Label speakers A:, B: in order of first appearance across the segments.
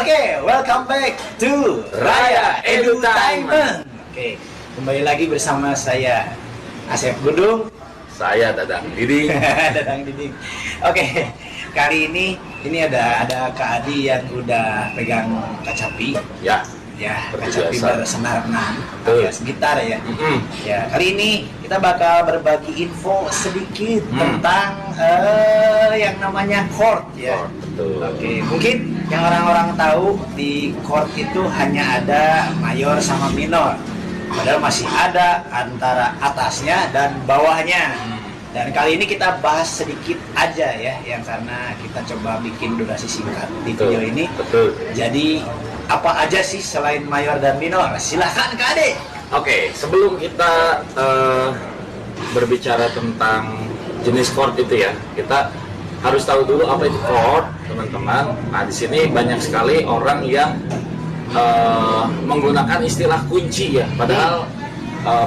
A: Oke, welcome back to Raya Edutainment. Oke, kembali lagi bersama saya Asep Gudung,
B: saya Dadang Diding.
A: Dadang Diding. Oke, kali ini ada Kak Adi yang udah pegang kacapi.
B: Ya,
A: Kacapi bersenar alias gitar ya. Ya, kali ini kita bakal berbagi info sedikit tentang yang namanya chord ya.
B: Betul.
A: Oke, mungkin yang orang-orang tahu di chord itu hanya ada mayor sama minor. Padahal masih ada antara atasnya dan bawahnya. Dan kali ini kita bahas sedikit aja ya, yang karena kita coba bikin durasi singkat di video ini.
B: Betul.
A: Jadi apa aja sih selain mayor dan minor? Silahkan Kak Ade.
B: Oke, sebelum kita berbicara tentang jenis chord itu ya, kita harus tahu dulu apa itu chord, teman-teman. Nah, di sini banyak sekali orang yang menggunakan istilah kunci ya, padahal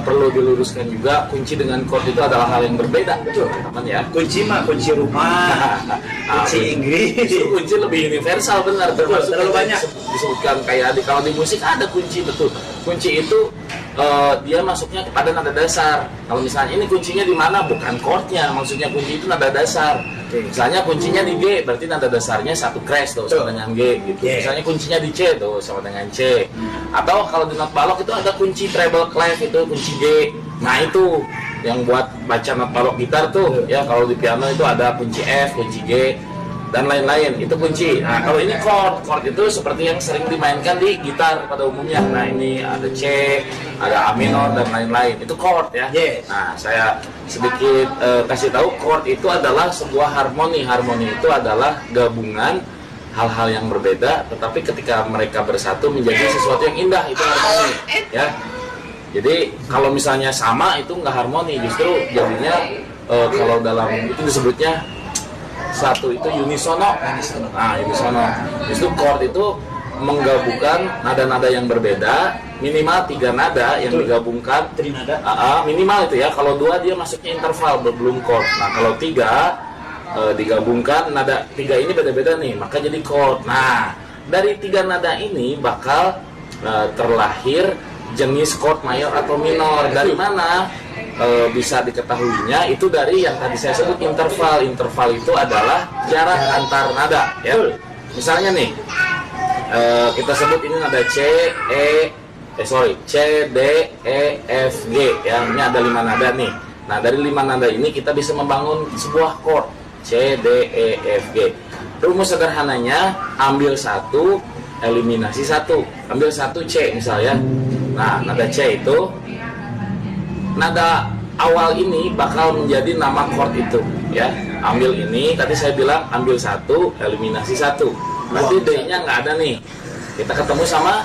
B: perlu diluruskan juga, kunci dengan chord itu adalah hal yang berbeda, teman-teman ya.
A: Kunci mah kunci rumah, kunci Inggris.
B: Kunci lebih universal, benar. Termasuk
A: terlalu banyak
B: disebutkan kayak kalau di musik ada kunci, betul. Kunci itu dia masuknya kepada nada dasar. Kalau misalnya ini kuncinya di mana, bukan chordnya, maksudnya kunci itu nada dasar. Misalnya kuncinya di G, berarti nada dasarnya satu crash tuh sama dengan G gitu. Misalnya kuncinya di C tuh sama dengan C. Atau kalau di not balok itu ada kunci treble clef, itu kunci G. Nah itu yang buat baca not balok gitar tuh ya. Kalau di piano itu ada kunci F, kunci G dan lain-lain, itu kunci. Nah kalau ini chord itu seperti yang sering dimainkan di gitar pada umumnya. Nah ini ada C, ada A minor dan lain-lain, itu chord ya. Nah saya sedikit kasih tahu, chord itu adalah sebuah harmoni. Harmoni itu adalah gabungan hal-hal yang berbeda, tetapi ketika mereka bersatu menjadi sesuatu yang indah, itu harmoni ya. Jadi kalau misalnya sama itu nggak harmoni, justru jadinya kalau dalam itu disebutnya satu itu unisono. Nah, unisono. Justru chord itu menggabungkan nada-nada yang berbeda, minimal 3 nada yang digabungkan.
A: 3 nada?
B: Minimal itu ya. Kalau 2 dia masuknya interval, belum chord. Nah, kalau 3 digabungkan, nada 3 ini beda-beda nih, maka jadi chord. Nah, dari 3 nada ini bakal terlahir jenis chord mayor atau minor. Dari mana bisa diketahuinya? Itu dari yang tadi saya sebut interval. Interval itu adalah jarak antar nada ya. Misalnya nih kita sebut ini nada C, C, D, E, F, G ya. Ini ada 5 nada nih. Nah dari 5 nada ini kita bisa membangun sebuah chord C, D, E, F, G. Rumus sederhananya, ambil 1, eliminasi 1. Ambil 1 C misalnya. Nah nada C itu, nada awal ini bakal menjadi nama chord itu ya. Ambil ini, tadi saya bilang ambil 1, eliminasi 1. Berarti D-nya nggak ada nih. Kita ketemu sama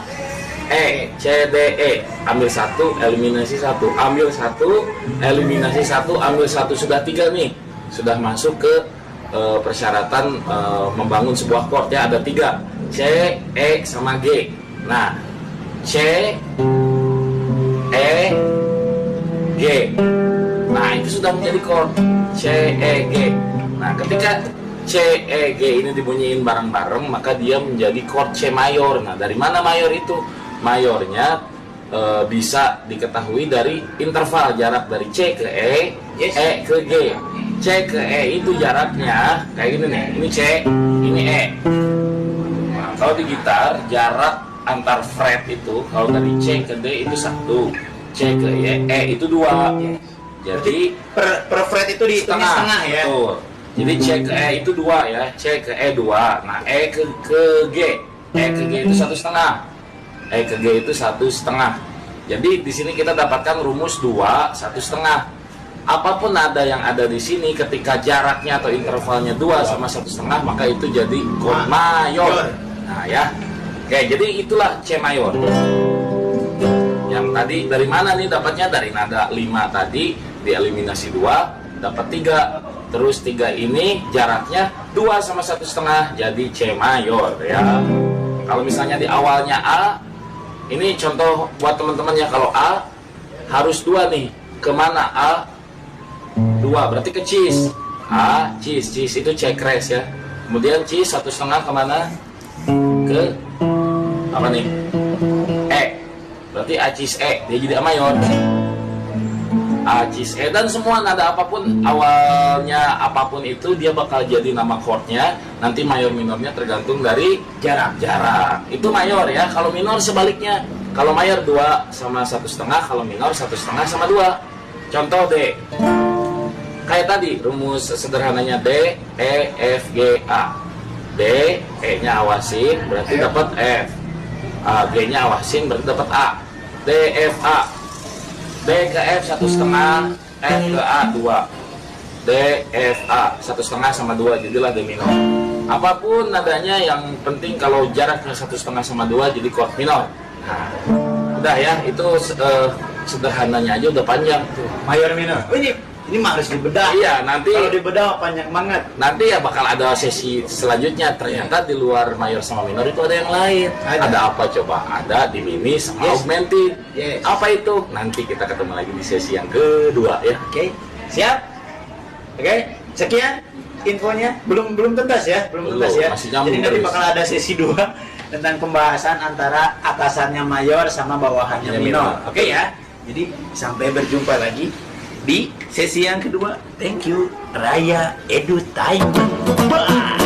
B: E, C, D, E. Ambil 1, eliminasi 1. Ambil 1, eliminasi 1. Ambil 1, sudah 3 nih. Sudah masuk ke persyaratan membangun sebuah chord ya. Ada 3, C, E, sama G. Nah, C, E, G. Nah itu sudah menjadi chord C, E, G. Nah ketika C, E, G ini dibunyiin bareng-bareng, maka dia menjadi chord C mayor. Nah dari mana mayor itu? Mayornya bisa diketahui dari interval, jarak dari C ke E, E ke G. C ke E itu jaraknya kayak gini nih. Ini C, ini E. Nah, kalau di gitar jarak antar fret itu, kalau dari C ke D itu 1, C ke E itu 2. Jadi
A: per fret itu di setengah ya.
B: Betul. Jadi C ke E itu 2 ya, C ke E 2. Nah, E ke G. E ke G itu 1,5. E ke G itu 1,5. Jadi di sini kita dapatkan rumus 2, 1,5. Apapun nada yang ada di sini ketika jaraknya atau intervalnya 2 sama 1,5, maka itu jadi chord mayor. Nah, ya. Oke, jadi itulah C mayor. Yang tadi dari mana nih dapatnya? Dari nada 5 tadi, dieliminasi 2, dapat 3. Terus 3 ini jaraknya 2 sama 1,5, jadi C mayor ya. Kalau misalnya di awalnya A, ini contoh buat teman-teman ya. Kalau A harus 2 nih. Kemana A? 2, berarti ke cis. A, cis itu C crash ya. Kemudian cis 1,5 kemana? Ke apa nih? E. Berarti A cis E, dia jadi A mayor. A cis E, dan semua nada apapun awalnya apapun itu dia bakal jadi nama chordnya. Nanti mayor minornya tergantung dari
A: Jarak.
B: Itu mayor ya. Kalau minor sebaliknya. Kalau mayor 2 sama 1,5, kalau minor 1,5 sama 2. Contoh D. Kayak tadi rumus sederhananya D, E, F, G, A. D, E-nya awasin berarti
A: F.
B: dapat F. G-nya awasin berarti dapat A. D, F, A. D ke F 1,5, F ke A 2. D, F, A 1,5 sama 2 jadilah D minor. Apapun nadanya yang penting kalau jaraknya 1,5 sama 2 jadi chord minor. Nah, udah ya, itu sederhananya aja udah panjang tuh.
A: Mayor minor. Oh, ini mah harus dibedah.
B: Iya, nanti
A: Kalau dibedah panjang banget.
B: nanti ya bakal ada sesi selanjutnya. Ternyata di luar mayor sama minor itu ada yang lain.
A: Ada.
B: Apa coba? Ada diminis sama
A: Yes.
B: augmented.
A: Yes.
B: Apa itu? Nanti kita ketemu lagi di sesi yang kedua ya.
A: Oke, siap? Oke, sekian infonya. Belum tuntas ya, belum tuntas
B: Belum,
A: ya.
B: masih nyambung
A: Jadi nanti
B: terus.
A: bakal ada sesi 2 tentang pembahasan antara atasannya mayor sama bawahannya
B: Ya,
A: minor.
B: minor.
A: Oke ya. Jadi sampai berjumpa lagi di sesi yang kedua. Thank you. Raya Edu Time. Bye.